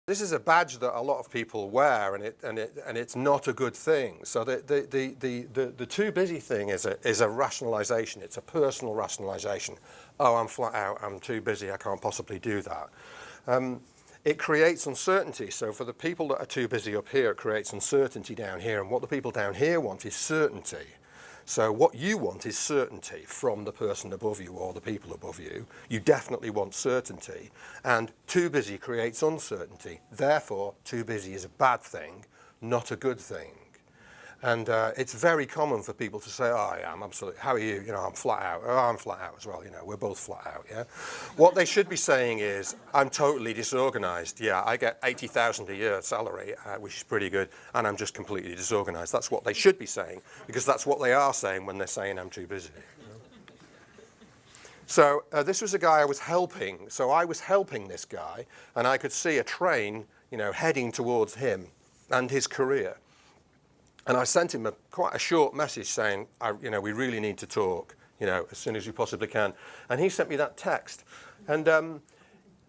This is a badge that a lot of people wear, and it's not a good thing. So the too busy thing is a rationalisation. It's a personal rationalisation. Oh, I'm flat out. I'm too busy. I can't possibly do that. It creates uncertainty. So for the people that are too busy up here, it creates uncertainty down here. And what the people down here want is certainty. So what you want is certainty from the person above you or the people above you. You definitely want certainty. And too busy creates uncertainty. Therefore, too busy is a bad thing, not a good thing. And it's very common for people to say, oh, yeah, I'm absolutely, how are you? You know, I'm flat out. Oh, I'm flat out as well. You know, we're both flat out, yeah? What they should be saying is, I'm totally disorganized. Yeah, I get 80,000 a year salary, which is pretty good, and I'm just completely disorganized. That's what they should be saying, because that's what they are saying when they're saying I'm too busy. So this was a guy I was helping. So I was helping this guy, and I could see a train, you know, heading towards him and his career. And I sent him quite a short message saying, you know, we really need to talk, you know, as soon as you possibly can. And he sent me that text. And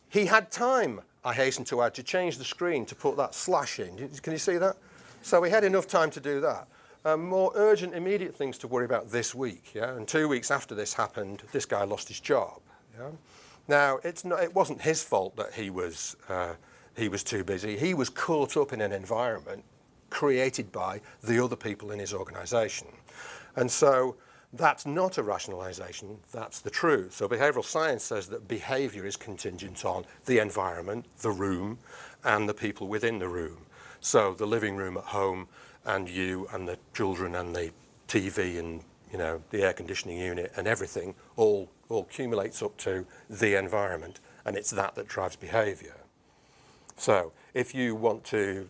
he had time, I hasten to add, to change the screen to put that slash in. Can you see that? So we had enough time to do that. More urgent, immediate things to worry about this week. Yeah? And 2 weeks after this happened, this guy lost his job. Yeah? Now, it wasn't his fault that he was too busy. He was caught up in an environment created by the other people in his organisation. And so that's not a rationalisation, that's the truth. So behavioural science says that behaviour is contingent on the environment, the room, and the people within the room. So the living room at home, and you, and the children, and the TV, and you know, the air conditioning unit, and everything all accumulates up to the environment, and it's that drives behaviour. So if you want to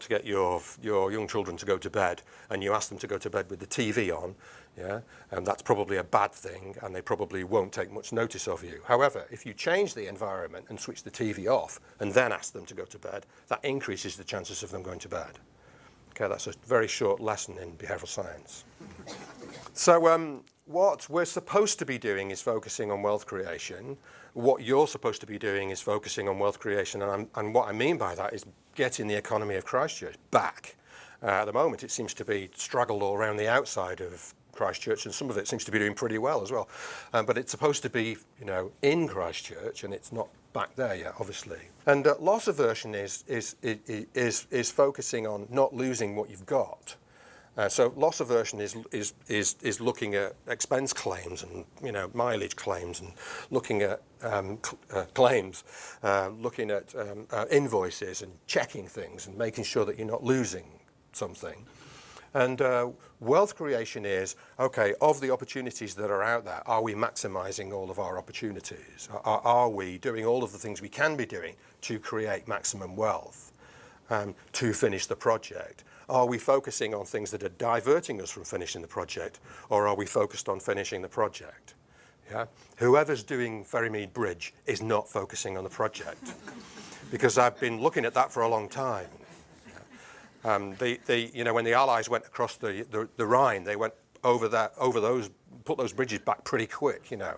get your young children to go to bed, and you ask them to go to bed with the TV on, yeah, that's probably a bad thing, and they probably won't take much notice of you. However, if you change the environment and switch the TV off, and then ask them to go to bed, that increases the chances of them going to bed. Okay, that's a very short lesson in behavioural science. So what we're supposed to be doing is focusing on wealth creation. What you're supposed to be doing is focusing on wealth creation, and what I mean by that is getting the economy of Christchurch back. At the moment, it seems to be straggled all around the outside of Christchurch, and some of it seems to be doing pretty well as well. But it's supposed to be, you know, in Christchurch, and it's not back there yet, obviously. And loss aversion is focusing on not losing what you've got. So loss aversion is looking at expense claims and, you know, mileage claims, and looking at claims, looking at invoices and checking things and making sure that you're not losing something. And wealth creation is, okay, of the opportunities that are out there, are we maximising all of our opportunities? Are we doing all of the things we can be doing to create maximum wealth, to finish the project? Are we focusing on things that are diverting us from finishing the project, or are we focused on finishing the project? Yeah? Whoever's doing Ferrymead Bridge is not focusing on the project, because I've been looking at that for a long time. You know, when the Allies went across the Rhine, they went over those, put those bridges back pretty quick. You know,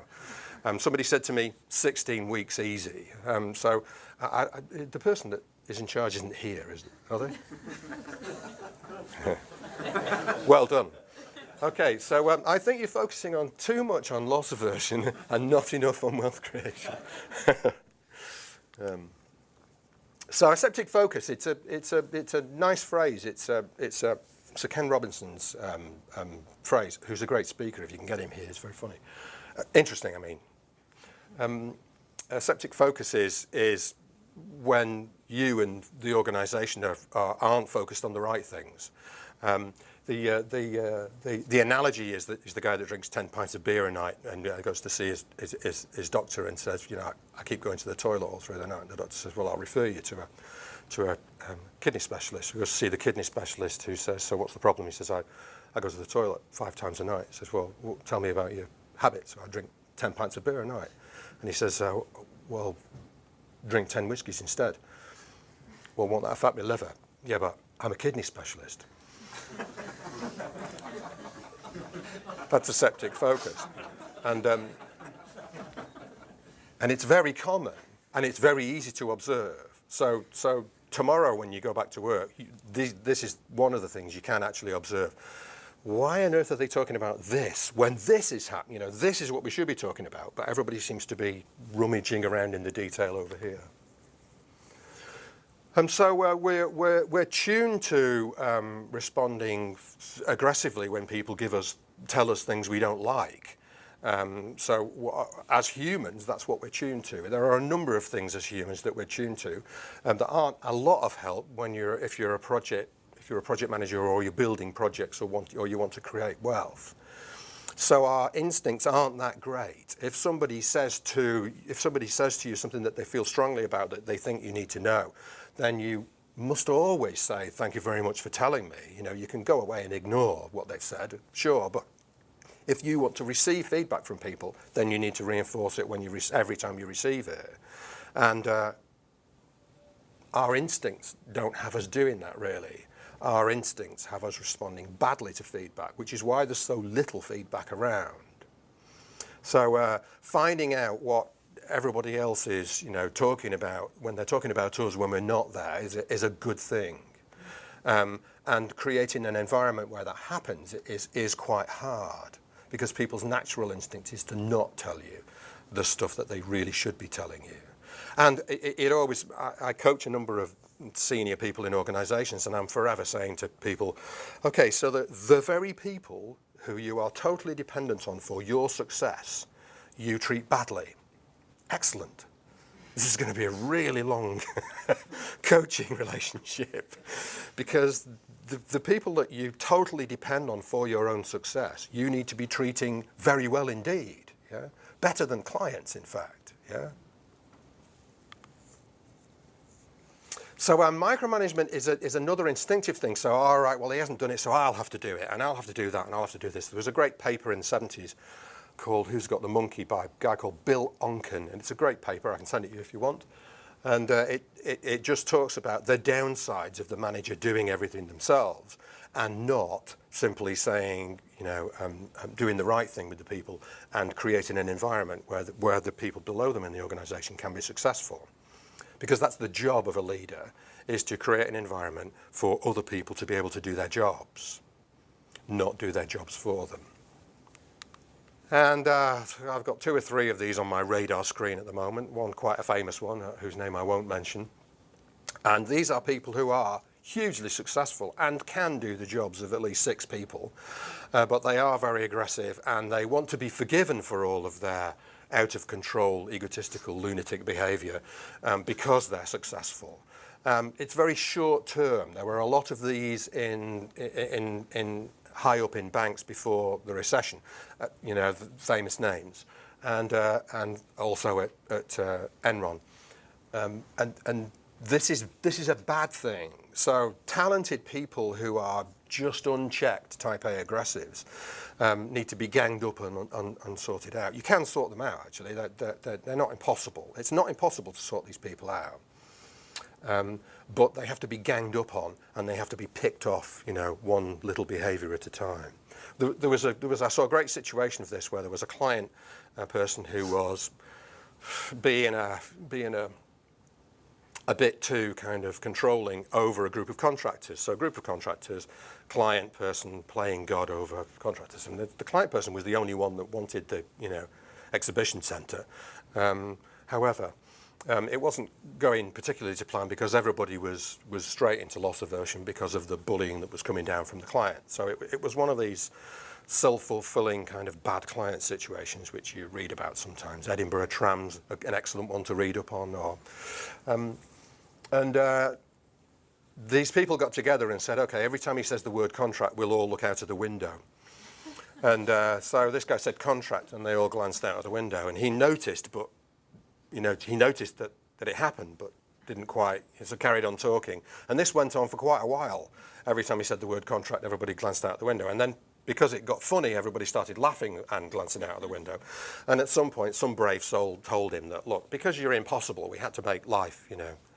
somebody said to me, 16 weeks easy. So the person that is in charge isn't here, is it? Are they? Well done. Okay, so I think you're focusing on too much on loss aversion and not enough on wealth creation. So aseptic focus, it's a nice phrase. It's Sir Ken Robinson's phrase, who's a great speaker. If you can get him here, it's very funny. Interesting, I mean. Aseptic focus is when you and the organisation aren't focused on the right things. The analogy is the guy that drinks 10 pints of beer a night and goes to see his doctor and says, you know, I keep going to the toilet all through the night. And the doctor says, well, I'll refer you to a kidney specialist. He goes to see the kidney specialist, who says, so what's the problem? He says, I go to the toilet 5 times a night. He says, well, tell me about your habits. I drink 10 pints of beer a night. And he says, well, drink 10 whiskies instead. Well, won't that affect my liver? Yeah, but I'm a kidney specialist. That's aseptic focus. And it's very common, and it's very easy to observe. So tomorrow when you go back to work, this is one of the things you can actually observe. Why on earth are they talking about this when this is happening? You know, this is what we should be talking about, but everybody seems to be rummaging around in the detail over here. And so we're tuned to responding aggressively when people tell us things we don't like. As humans, that's what we're tuned to. There are a number of things as humans that we're tuned to that aren't a lot of help if you're a project manager or you're building projects or you want to create wealth. So our instincts aren't that great. If somebody says to you something that they feel strongly about that they think you need to know, then you must always say, thank you very much for telling me. You know, you can go away and ignore what they've said, sure, but if you want to receive feedback from people, then you need to reinforce it every time you receive it. And our instincts don't have us doing that, really. Our instincts have us responding badly to feedback, which is why there's so little feedback around. So finding out what everybody else is, talking about when they're talking about us when we're not there is a good thing. And creating an environment where that happens is quite hard, because people's natural instinct is to not tell you the stuff that they really should be telling you. And I coach a number of senior people in organizations, and I'm forever saying to people, okay, so the very people who you are totally dependent on for your success, you treat badly. Excellent. This is going to be a really long coaching relationship, because the people that you totally depend on for your own success, you need to be treating very well indeed, yeah? Better than clients, in fact, yeah? So micromanagement is another instinctive thing. So, all right, well, he hasn't done it, so I'll have to do it, and I'll have to do that, and I'll have to do this. There was a great paper in the 70s called Who's Got the Monkey by a guy called Bill Onken, and it's a great paper. I can send it to you if you want. And it just talks about the downsides of the manager doing everything themselves and not simply saying, doing the right thing with the people and creating an environment where the people below them in the organization can be successful. Because that's the job of a leader, is to create an environment for other people to be able to do their jobs, not do their jobs for them. And I've got 2 or 3 of these on my radar screen at the moment, one quite a famous one, whose name I won't mention. And these are people who are hugely successful and can do the jobs of at least 6 people, but they are very aggressive and they want to be forgiven for all of their out-of-control, egotistical, lunatic behavior because they're successful. It's very short-term. There were a lot of these in high up in banks before the recession, famous names, and also at Enron. And this is a bad thing. So talented people who are just unchecked type A aggressives need to be ganged up and sorted out. You can sort them out, actually. They're not impossible. It's not impossible to sort these people out. But they have to be ganged up on, and they have to be picked off, one little behavior at a time. I saw a great situation of this where there was a client, a person who was being a bit too kind of controlling over a group of contractors. So a group of contractors, client person playing God over contractors. And the client person was the only one that wanted the, exhibition centre. However, it wasn't going particularly to plan because everybody was straight into loss aversion because of the bullying that was coming down from the client. So it was one of these self-fulfilling kind of bad client situations which you read about sometimes. Edinburgh Tram's an excellent one to read up on. These people got together and said, okay, every time he says the word contract, we'll all look out of the window. And so this guy said contract, and they all glanced out of the window. And he noticed, but he noticed that it happened, but didn't quite. So carried on talking, and this went on for quite a while. Every time he said the word contract, everybody glanced out the window, and then because it got funny, everybody started laughing and glancing out of the window. And at some point, some brave soul told him that, look, because you're impossible, we had to make life,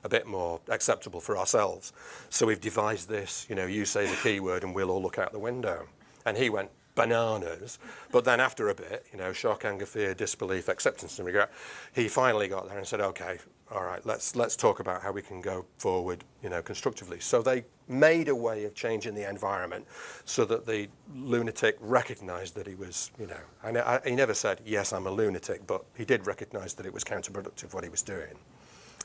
a bit more acceptable for ourselves. So we've devised this, you say the key word and we'll all look out the window. And he went, bananas. But then after a bit, you know, shock, anger, fear, disbelief, acceptance and regret, he finally got there and said, okay, all right, let's talk about how we can go forward, you know, constructively. So they made a way of changing the environment so that the lunatic recognized that he was, you know, and he never said, yes, I'm a lunatic, but he did recognize that it was counterproductive what he was doing.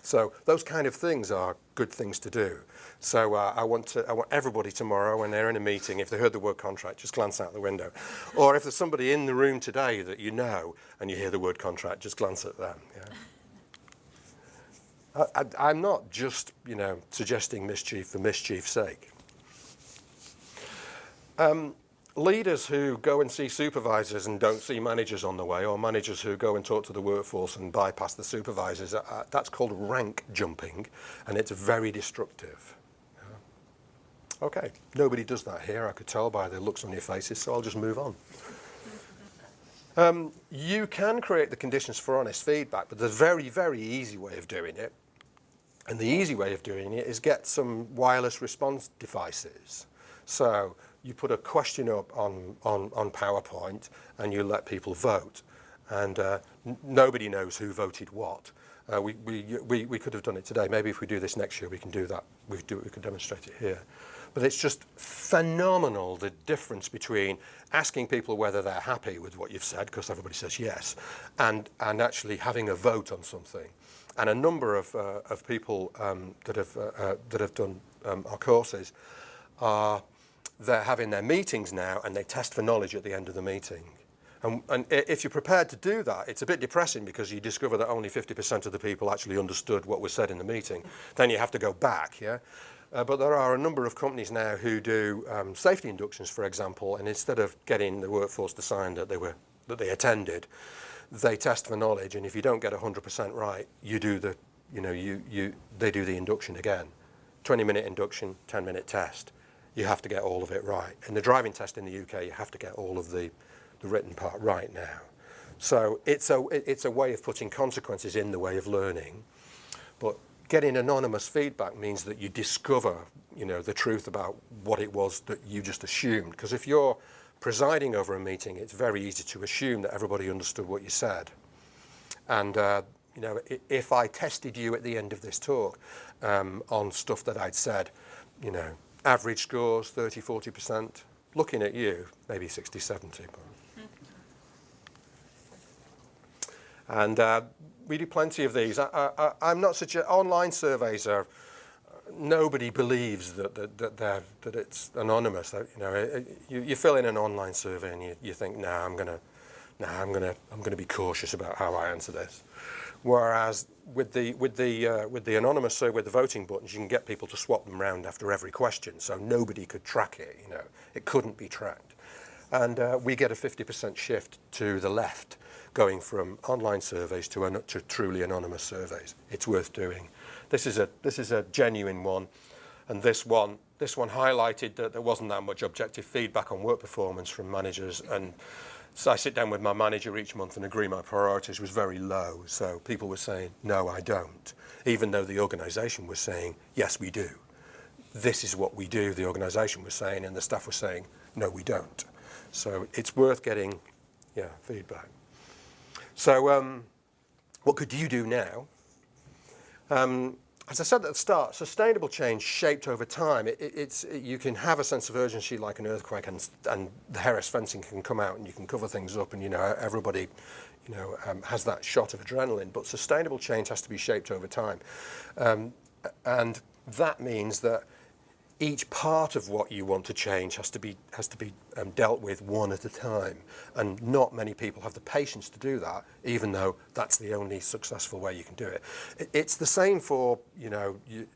So those kind of things are good things to do. So I want everybody tomorrow when they're in a meeting, if they heard the word contract, just glance out the window. Or if there's somebody in the room today that you know and you hear the word contract, just glance at them. Yeah. I'm not just, you know, suggesting mischief for mischief's sake. Leaders who go and see supervisors and don't see managers on the way, or managers who go and talk to the workforce and bypass the supervisors, that's called rank jumping, and it's very destructive. Yeah. Okay, nobody does that here, I could tell by the looks on your faces, so I'll just move on. You can create the conditions for honest feedback, but there's a very, very easy way of doing it. And the easy way of doing it is get some wireless response devices. So you put a question up on PowerPoint and you let people vote. And nobody knows who voted what. We could have done it today. Maybe if we do this next year, we can do that. We could demonstrate it here. But it's just phenomenal, the difference between asking people whether they're happy with what you've said, because everybody says yes, and actually having a vote on something. And a number of people that have done our courses they're having their meetings now, and they test for knowledge at the end of the meeting. And if you're prepared to do that, it's a bit depressing because you discover that only 50% of the people actually understood what was said in the meeting. Then you have to go back, yeah? But there are a number of companies now who do safety inductions, for example, and instead of getting the workforce to sign that they attended, they test for knowledge, and if you don't get 100% right, you do the, you know, they do the induction again. 20-minute induction, 10-minute test. You have to get all of it right. In the driving test in the UK, you have to get all of the written part right now. So it's a way of putting consequences in the way of learning. But getting anonymous feedback means that you discover, you know, the truth about what it was that you just assumed. Because if you're presiding over a meeting, it's very easy to assume that everybody understood what you said. And you know, if I tested you at the end of this talk on stuff that I'd said, you know, average scores 30-40%, looking at you maybe 60-70. And we do plenty of these. I'm not such online surveys are. Nobody believes that it's anonymous. You know, you fill in an online survey and you think, I'm gonna be cautious about how I answer this. Whereas with the anonymous survey, with the voting buttons, you can get people to swap them around after every question, so nobody could track it. You know, it couldn't be tracked, and we get a 50% shift to the left, going from online surveys to truly anonymous surveys. It's worth doing. This is a genuine one, and this one highlighted that there wasn't that much objective feedback on work performance from managers, and so I sit down with my manager each month and agree my priorities was very low. So people were saying, no, I don't, even though the organisation was saying, yes, we do. This is what we do, the organisation was saying, and the staff were saying, no, we don't. So it's worth getting, feedback. So what could you do now? As I said at the start, sustainable change shaped over time. You can have a sense of urgency like an earthquake, and the Harris fencing can come out and you can cover things up, and everybody has that shot of adrenaline. But sustainable change has to be shaped over time, and that means that each part of what you want to change has to be dealt with one at a time, and not many people have the patience to do that, even though that's the only successful way you can do it. It's the same for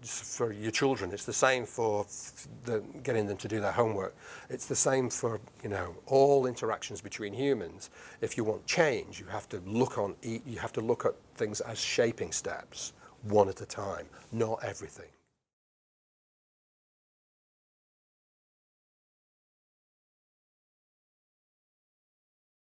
for your children. It's the same for getting them to do their homework. It's the same for all interactions between humans. If you want change, you have to look at things as shaping steps, one at a time, not everything.